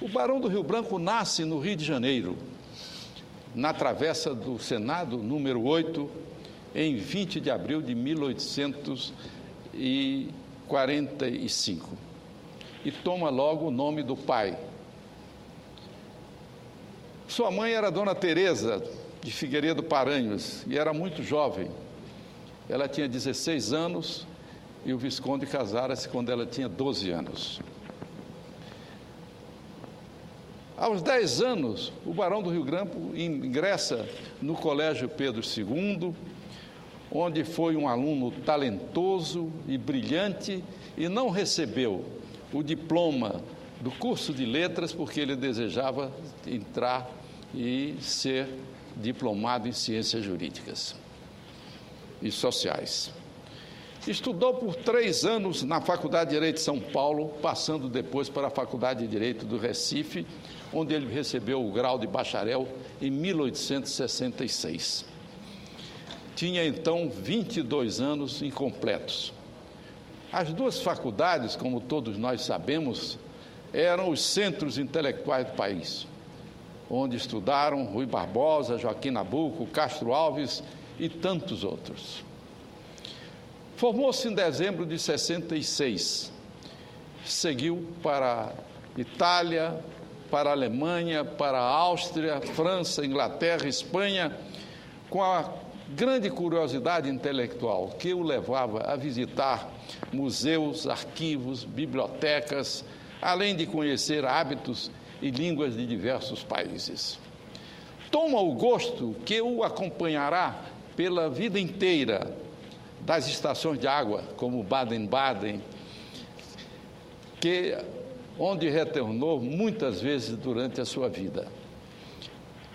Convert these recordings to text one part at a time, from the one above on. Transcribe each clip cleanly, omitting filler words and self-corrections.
O Barão do Rio Branco nasce no Rio de Janeiro, na Travessa do Senado, número 8, em 20 de abril de 1845. E toma logo o nome do pai. Sua mãe era Dona Teresa de Figueiredo Paranhos e era muito jovem. Ela tinha 16 anos e o Visconde casara-se quando ela tinha 12 anos. Aos 10 anos, o Barão do Rio Branco ingressa no Colégio Pedro II, onde foi um aluno talentoso e brilhante e não recebeu o diploma do curso de letras porque ele desejava entrar e ser diplomado em ciências jurídicas e sociais. Estudou por 3 anos na Faculdade de Direito de São Paulo, passando depois para a Faculdade de Direito do Recife, onde ele recebeu o grau de bacharel em 1866. Tinha, então, 22 anos incompletos. As duas faculdades, como todos nós sabemos, eram os centros intelectuais do país, onde estudaram Rui Barbosa, Joaquim Nabuco, Castro Alves e tantos outros. Formou-se em dezembro de 66, seguiu para a Itália, para a Alemanha, para a Áustria, França, Inglaterra, Espanha, com a grande curiosidade intelectual que o levava a visitar museus, arquivos, bibliotecas, além de conhecer hábitos e línguas de diversos países. Toma o gosto que o acompanhará pela vida inteira das estações de água, como Baden-Baden, onde retornou muitas vezes durante a sua vida.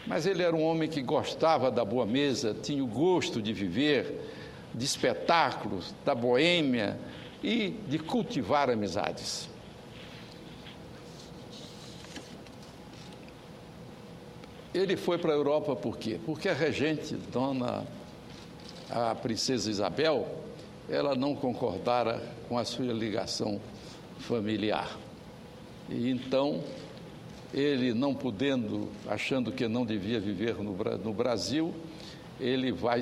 Mas ele era um homem que gostava da boa mesa, tinha o gosto de viver, de espetáculos, da boêmia e de cultivar amizades. Ele foi para a Europa por quê? Porque a regente, a princesa Isabel, ela não concordara com a sua ligação familiar. E então, ele não podendo, achando que não devia viver no Brasil, ele vai,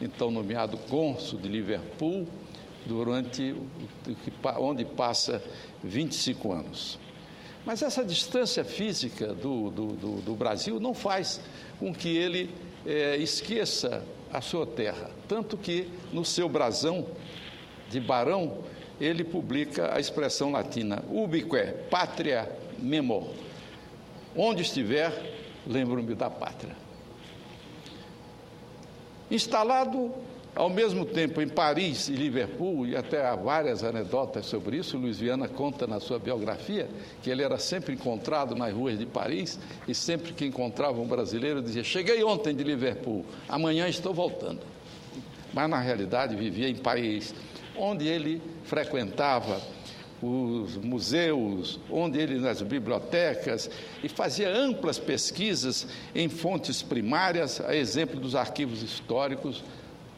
então, nomeado cônsul de Liverpool, onde passa 25 anos. Mas essa distância física do Brasil não faz com que ele esqueça a sua terra. Tanto que, no seu brasão de barão, ele publica a expressão latina, ubique patria memor. Onde estiver, lembro-me da pátria. Instalado ao mesmo tempo em Paris e Liverpool, e até há várias anedotas sobre isso, Luiz Viana conta na sua biografia que ele era sempre encontrado nas ruas de Paris e sempre que encontrava um brasileiro dizia, cheguei ontem de Liverpool, amanhã estou voltando. Mas na realidade vivia em Paris, onde ele frequentava os museus, onde ele nas bibliotecas e fazia amplas pesquisas em fontes primárias, a exemplo dos arquivos históricos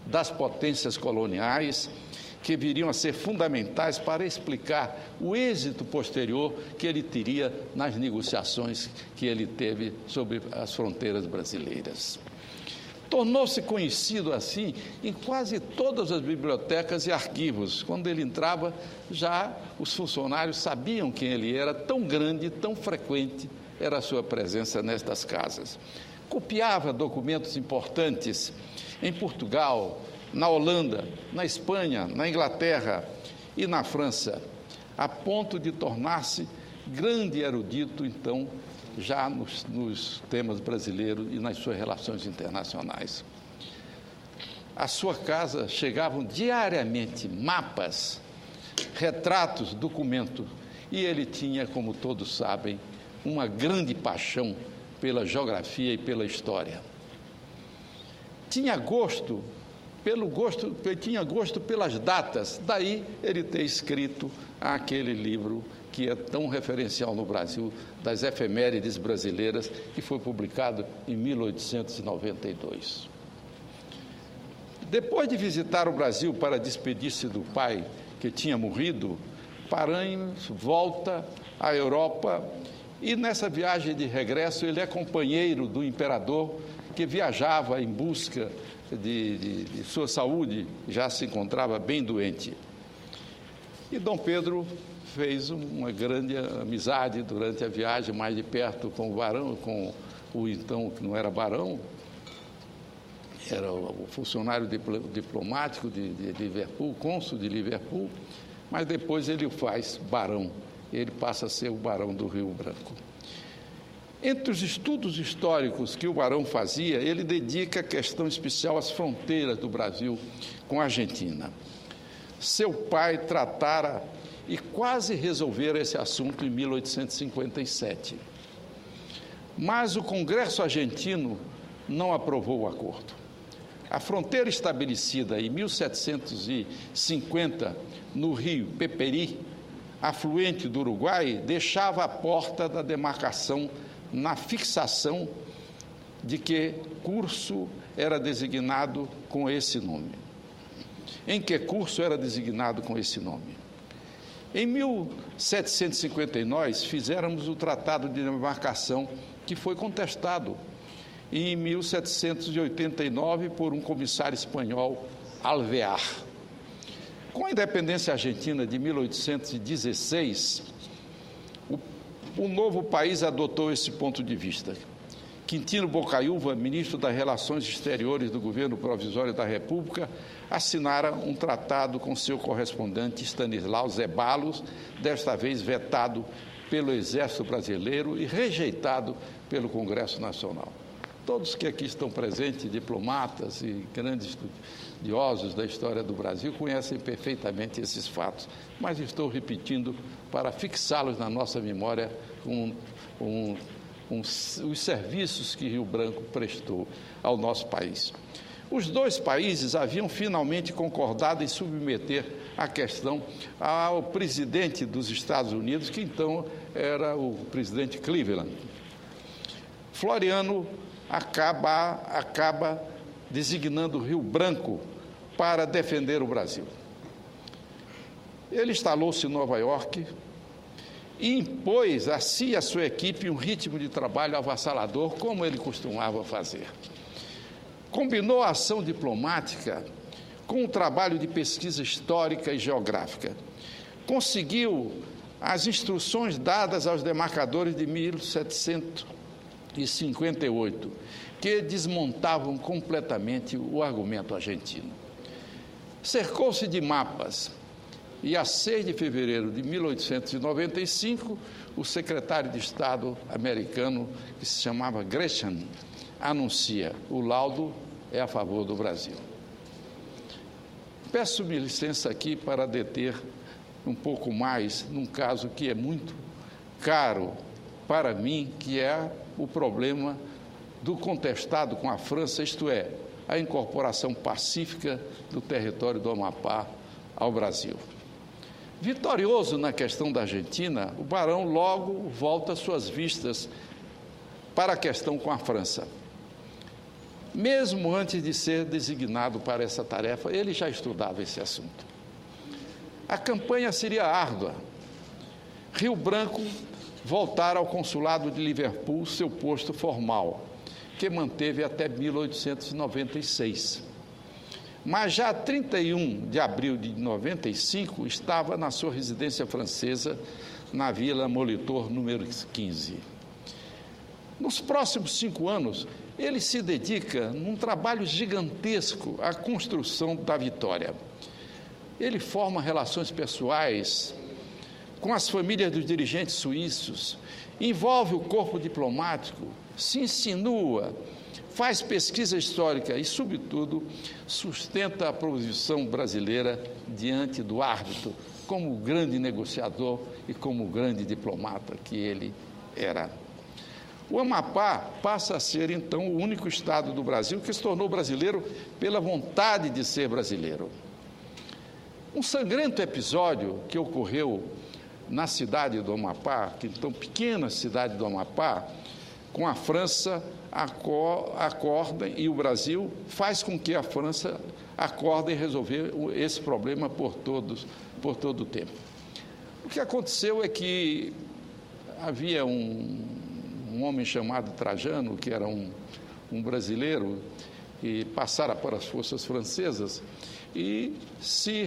das potências coloniais, que viriam a ser fundamentais para explicar o êxito posterior que ele teria nas negociações que ele teve sobre as fronteiras brasileiras. Tornou-se conhecido assim em quase todas as bibliotecas e arquivos. Quando ele entrava, já os funcionários sabiam quem ele era, tão grande, tão frequente era a sua presença nestas casas. Copiava documentos importantes em Portugal, na Holanda, na Espanha, na Inglaterra e na França, a ponto de tornar-se grande erudito, então, já nos temas brasileiros e nas suas relações internacionais. À sua casa chegavam diariamente mapas, retratos, documentos, e ele tinha, como todos sabem, uma grande paixão pela geografia e pela história. Tinha gosto pelas datas, daí ele ter escrito aquele livro que é tão referencial no Brasil, das efemérides brasileiras, que foi publicado em 1892. Depois de visitar o Brasil para despedir-se do pai, que tinha morrido, Paranhos volta à Europa E nessa viagem de regresso ele é companheiro do imperador, que viajava em busca de sua saúde, já se encontrava bem doente. E Dom Pedro fez uma grande amizade durante a viagem, mais de perto com o barão, com o então, que não era barão, era o funcionário diplomático de Liverpool, cônsul de Liverpool, mas depois ele o faz barão, ele passa a ser o barão do Rio Branco. Entre os estudos históricos que o barão fazia, ele dedica questão especial às fronteiras do Brasil com a Argentina. Seu pai tratara e quase resolvera esse assunto em 1857. Mas o Congresso argentino não aprovou o acordo. A fronteira estabelecida em 1750 no rio Peperi, afluente do Uruguai, deixava a porta da demarcação na fixação de que curso era designado com esse nome. Em que curso era designado com esse nome? Em 1750 nós fizéramos o Tratado de Demarcação, que foi contestado em 1789 por um comissário espanhol, Alvear. Com a independência argentina de 1816, o novo país adotou esse ponto de vista. Quintino Bocaiúva, ministro das Relações Exteriores do governo provisório da República, assinara um tratado com seu correspondente Stanislau Zeballos, desta vez vetado pelo Exército Brasileiro e rejeitado pelo Congresso Nacional. Todos que aqui estão presentes, diplomatas e grandes estudiosos da história do Brasil, conhecem perfeitamente esses fatos, mas estou repetindo para fixá-los na nossa memória os serviços que Rio Branco prestou ao nosso país. Os dois países haviam finalmente concordado em submeter a questão ao presidente dos Estados Unidos, que então era o presidente Cleveland. Floriano acaba designando Rio Branco para defender o Brasil. Ele instalou-se em Nova York e impôs a si e a sua equipe um ritmo de trabalho avassalador, como ele costumava fazer. Combinou a ação diplomática com o trabalho de pesquisa histórica e geográfica. Conseguiu as instruções dadas aos demarcadores de 1758, que desmontavam completamente o argumento argentino. Cercou-se de mapas e, a 6 de fevereiro de 1895, o secretário de Estado americano, que se chamava Gresham, anuncia: o laudo é a favor do Brasil. Peço-me licença aqui para deter um pouco mais num caso que é muito caro para mim, que é o problema do contestado com a França, isto é, a incorporação pacífica do território do Amapá ao Brasil. Vitorioso na questão da Argentina, o barão logo volta suas vistas para a questão com a França. Mesmo antes de ser designado para essa tarefa, ele já estudava esse assunto. A campanha seria árdua. Rio Branco voltara ao consulado de Liverpool, seu posto formal, que manteve até 1896. Mas já 31 de abril de 95, estava na sua residência francesa, na Vila Molitor, número 15. Nos próximos 5 anos, ele se dedica num trabalho gigantesco à construção da vitória. Ele forma relações pessoais com as famílias dos dirigentes suíços, envolve o corpo diplomático, se insinua, faz pesquisa histórica e, sobretudo, sustenta a posição brasileira diante do árbitro, como grande negociador e como grande diplomata que ele era. O Amapá passa a ser, então, o único estado do Brasil que se tornou brasileiro pela vontade de ser brasileiro. Um sangrento episódio que ocorreu na cidade do Amapá, que então pequena cidade do Amapá, com a França acordem e o Brasil faz com que a França acorde em resolver esse problema por todo o tempo. O que aconteceu é que havia um homem chamado Trajano, que era um brasileiro, que passara para as forças francesas e se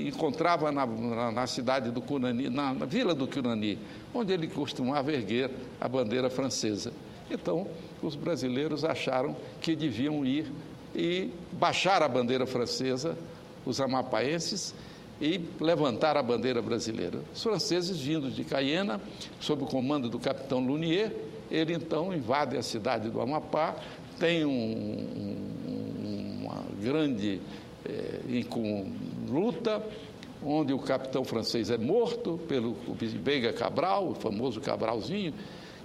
encontrava na cidade do Cunani, na vila do Cunani, onde ele costumava erguer a bandeira francesa. Então, os brasileiros acharam que deviam ir e baixar a bandeira francesa, os amapaenses, e levantar a bandeira brasileira. Os franceses, vindos de Cayena, sob o comando do capitão Lunier, ele então invade a cidade do Amapá, tem uma grande luta, onde o capitão francês é morto pelo Veiga Cabral, o famoso Cabralzinho,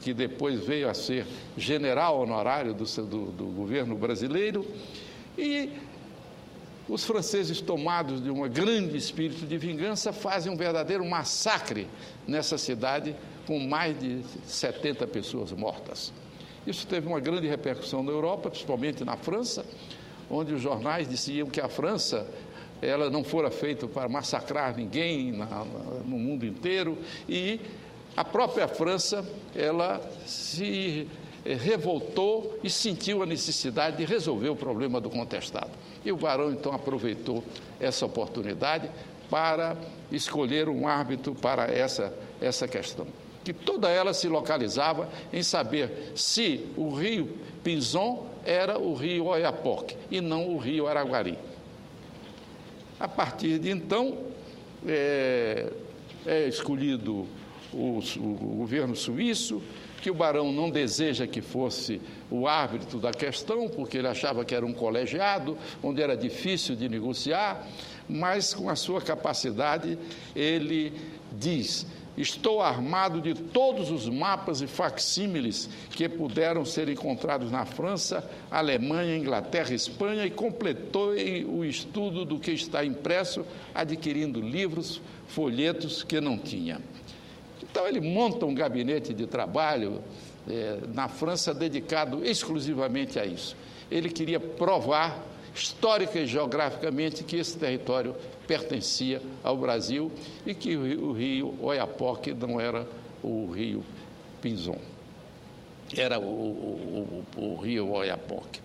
que depois veio a ser general honorário do governo brasileiro, e os franceses, tomados de um grande espírito de vingança, fazem um verdadeiro massacre nessa cidade, com mais de 70 pessoas mortas. Isso teve uma grande repercussão na Europa, principalmente na França, onde os jornais diziam que a França ela não fora feita para massacrar ninguém no mundo inteiro, e a própria França ela se revoltou e sentiu a necessidade de resolver o problema do contestado. E o Barão, então, aproveitou essa oportunidade para escolher um árbitro para essa questão, que toda ela se localizava em saber se o rio Pinzon era o rio Oiapoque e não o rio Araguari. A partir de então, é escolhido o governo suíço, que o Barão não deseja que fosse o árbitro da questão, porque ele achava que era um colegiado, onde era difícil de negociar, mas com a sua capacidade ele diz: estou armado de todos os mapas e facsímiles que puderam ser encontrados na França, Alemanha, Inglaterra, Espanha, e completou o estudo do que está impresso, adquirindo livros, folhetos que não tinha. Então, ele monta um gabinete de trabalho na França dedicado exclusivamente a isso. Ele queria provar, histórica e geograficamente, que esse território pertencia ao Brasil e que o rio Oiapoque não era o rio Pinzon, era o rio Oiapoque.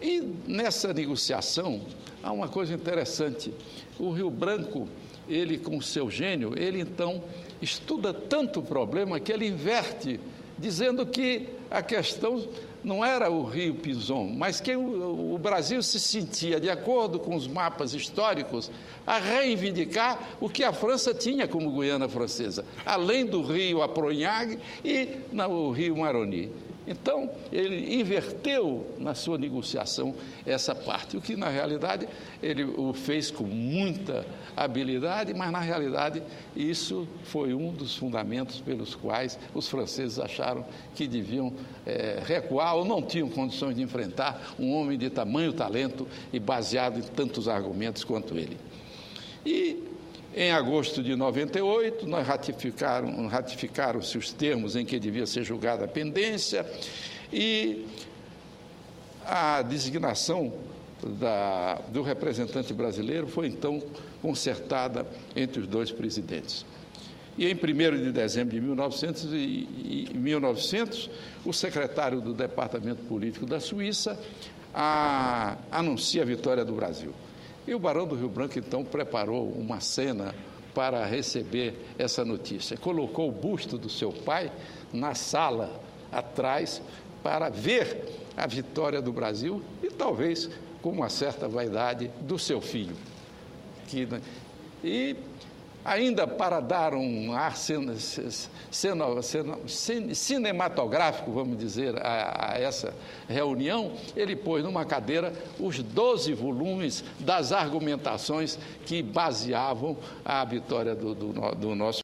E nessa negociação há uma coisa interessante. O Rio Branco, ele com seu gênio, ele então estuda tanto o problema que ele inverte, dizendo que a questão não era o rio Pinzon, mas que o Brasil se sentia, de acordo com os mapas históricos, a reivindicar o que a França tinha como Guiana Francesa, além do rio Apronhague e o rio Maroni. Então, ele inverteu na sua negociação essa parte, o que, na realidade, ele o fez com muita habilidade, mas, na realidade, isso foi um dos fundamentos pelos quais os franceses acharam que deviam recuar ou não tinham condições de enfrentar um homem de tamanho talento e baseado em tantos argumentos quanto ele. E, em agosto de 98, nós ratificaram-se os termos em que devia ser julgada a pendência e a designação do representante brasileiro foi, então, concertada entre os dois presidentes. E em 1º de dezembro de 1900, o secretário do Departamento Político da Suíça anuncia a vitória do Brasil. E o Barão do Rio Branco, então, preparou uma cena para receber essa notícia. Colocou o busto do seu pai na sala atrás para ver a vitória do Brasil e, talvez, com uma certa vaidade, do seu filho. E ainda para dar um ar cinematográfico, vamos dizer, a essa reunião, ele pôs numa cadeira os 12 volumes das argumentações que baseavam a vitória do nosso